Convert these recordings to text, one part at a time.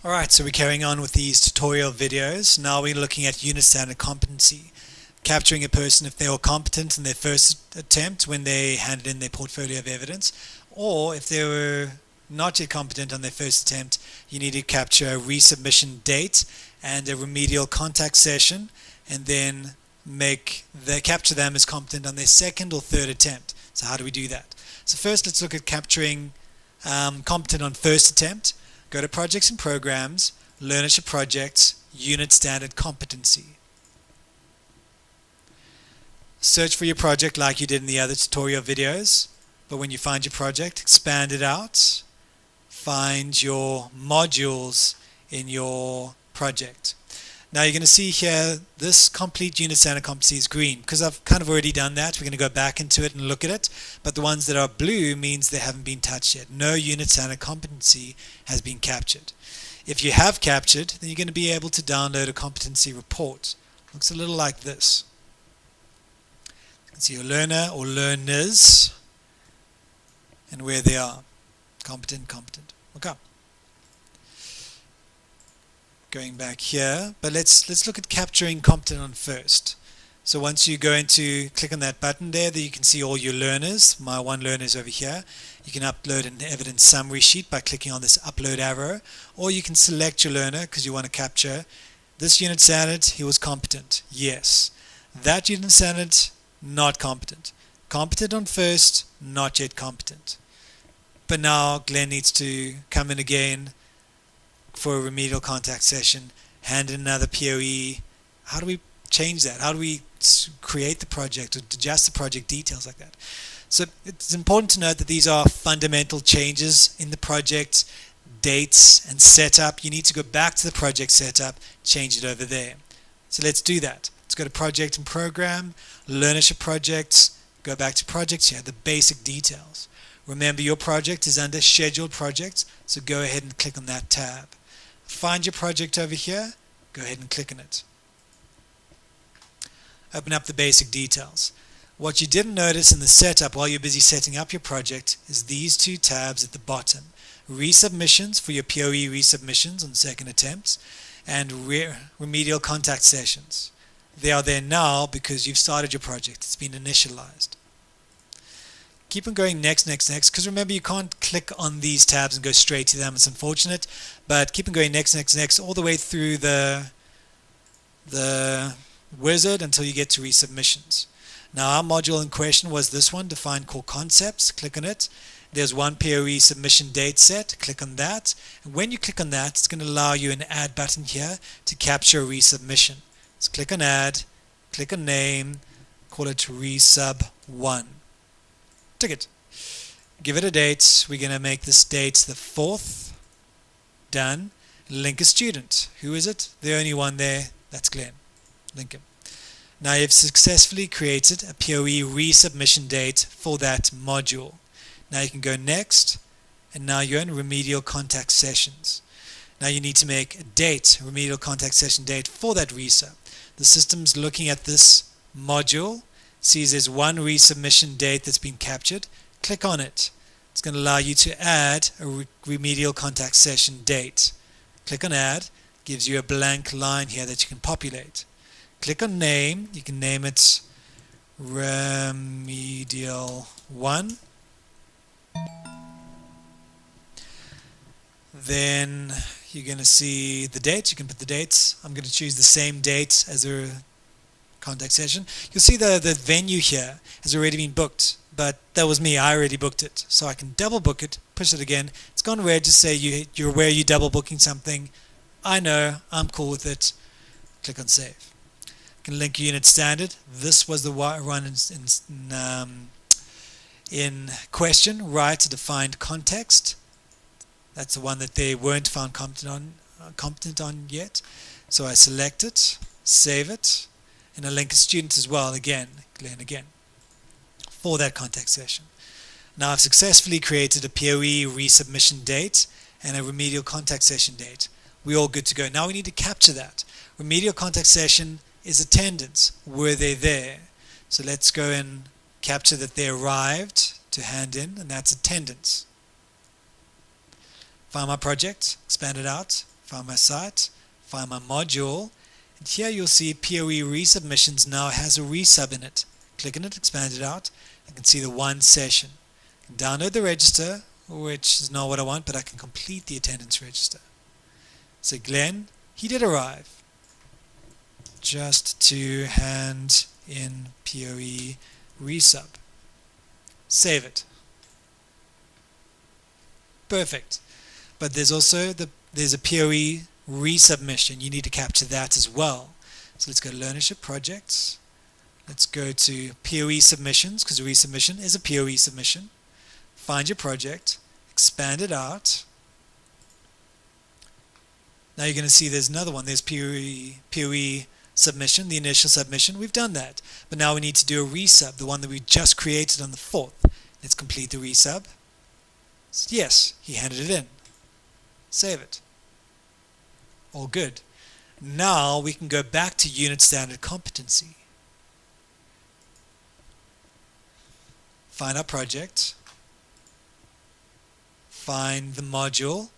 Alright, so we're carrying on with these tutorial videos. Now we're looking at unit standard competency. Capturing a person if they were competent in their first attempt when they handed in their portfolio of evidence, or if they were not yet competent on their first attempt, you need to capture a resubmission date and a remedial contact session, and then capture them as competent on their second or third attempt. So how do we do that? So first let's look at capturing competent on first attempt. Go to Projects and Programs, Learnership Projects, Unit Standard Competency. Search for your project like you did in the other tutorial videos, but when you find your project, expand it out. Find your modules in your project. Now you're going to see here this Complete Unit Standard Competency is green because I've kind of already done that. We're going to go back into it and look at it, but the ones that are blue means they haven't been touched yet. No Unit Standard Competency has been captured. If you have captured, then you're going to be able to download a competency report. Looks a little like this. You can see your learner or learners and where they are. Competent. Okay. Going back here, but let's look at capturing competent on first. So once you go click on that button there, you can see all your learners. My one learner is over here. You can upload an evidence summary sheet by clicking on this upload arrow, or you can select your learner because you want to capture this unit standard. He was competent, yes. That unit standard, not competent. Competent on first, not yet competent. But now Glenn needs to come in again for a remedial contact session, hand in another POE. How do we change that? How do we create the project or adjust the project details like that? So it's important to note that these are fundamental changes in the project, dates and setup. You need to go back to the project setup, change it over there. So let's do that. Let's go to Project and Program, Learnership Projects, go back to Projects here, the basic details. Remember your project is under Scheduled Projects, so go ahead and click on that tab. Find your project over here, go ahead and click on it. Open up the basic details. What you didn't notice in the setup while you're busy setting up your project is these two tabs at the bottom. Resubmissions for your POE resubmissions on second attempts and remedial contact sessions. They are there now because you've started your project. It's been initialized. Keep on going next, because remember you can't click on these tabs and go straight to them. It's unfortunate, but keep on going next, all the way through the wizard until you get to resubmissions. Now our module in question was this one, Define Core Concepts. Click on it. There's one POE submission date set. Click on that. And when you click on that, it's going to allow you an Add button here to capture a resubmission. So click on Add, click on Name, call it Resub 1. Ticket. Give it a date. We're going to make this date the 4th. Done. Link a student. Who is it? The only one there. That's Glenn. Link him. Now you've successfully created a POE resubmission date for that module. Now you can go next, and now you're in remedial contact sessions. Now you need to make a date, a remedial contact session date for that resub. The system's looking at this module, sees there's one resubmission date that's been captured. Click on it. It's going to allow you to add a remedial contact session date. Click on Add. Gives you a blank line here that you can populate. Click on Name. You can name it Remedial 1. Then you're going to see the date. You can put the dates. I'm going to choose the same date as a contact session. You'll see the venue here has already been booked, but that was me. I already booked it. So I can double book it, push it again. It's gone red to say you're aware you're double booking something. I know. I'm cool with it. Click on Save. You can link Unit Standard. This was the one in question. Right to defined context. That's the one that they weren't found competent on yet. So I select it, save it, and I link a student as well, Glenn again, for that contact session. Now I've successfully created a POE resubmission date and a remedial contact session date. We're all good to go. Now we need to capture that. Remedial contact session is attendance. Were they there? So let's go and capture that they arrived to hand in, and that's attendance. Find my project, expand it out, find my site, find my module, and here you'll see POE resubmissions now has a resub in it. Click on it, expand it out. You can see the one session. You can download the register, which is not what I want, but I can complete the attendance register. So Glenn, he did arrive. Just to hand in POE resub. Save it. Perfect. But there's also there's a POE resubmission. You need to capture that as well. So let's go to Learnership Projects. Let's go to POE submissions, because a resubmission is a POE submission. Find your project, expand it out. Now you're going to see there's another one. There's POE submission, the initial submission. We've done that. But now we need to do a resub, the one that we just created on the 4th. Let's complete the resub. Yes, he handed it in. Save it. All good. Now we can go back to Unit Standard Competency. Find our project. Find the module.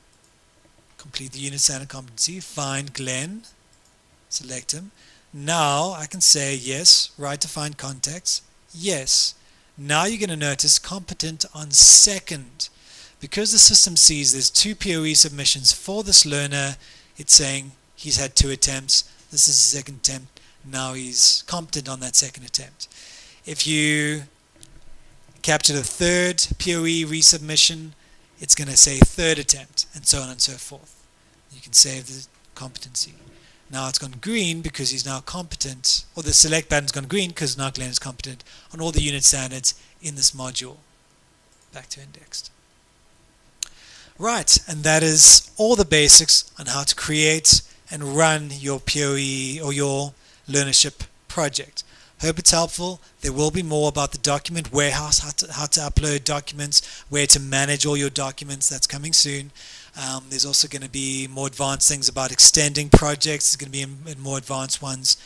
Complete the Unit Standard Competency. Find Glenn. Select him. Now I can say yes, right to find contacts. Yes. Now you're going to notice competent on second. Because the system sees there's 2 POE submissions for this learner, it's saying he's had 2 attempts. This is the second attempt. Now he's competent on that second attempt. If you capture the 3rd POE resubmission, it's going to say 3rd attempt, and so on and so forth. You can save the competency. Now it's gone green because he's now competent, or the select button's gone green because now Glenn is competent on all the unit standards in this module. Back to indexed. Right, and that is all the basics on how to create and run your POE or your learnership project. Hope it's helpful. There will be more about the document warehouse, how to upload documents, where to manage all your documents. That's coming soon. There's also going to be more advanced things about extending projects. There's going to be more advanced ones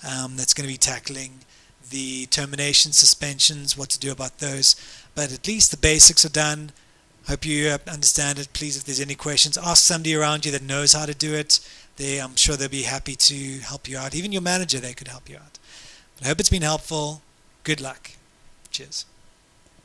that's going to be tackling the termination, suspensions, what to do about those. But at least the basics are done. Hope you understand it. Please, if there's any questions, ask somebody around you that knows how to do it. I'm sure they'll be happy to help you out. Even your manager, they could help you out. I hope it's been helpful. Good luck. Cheers.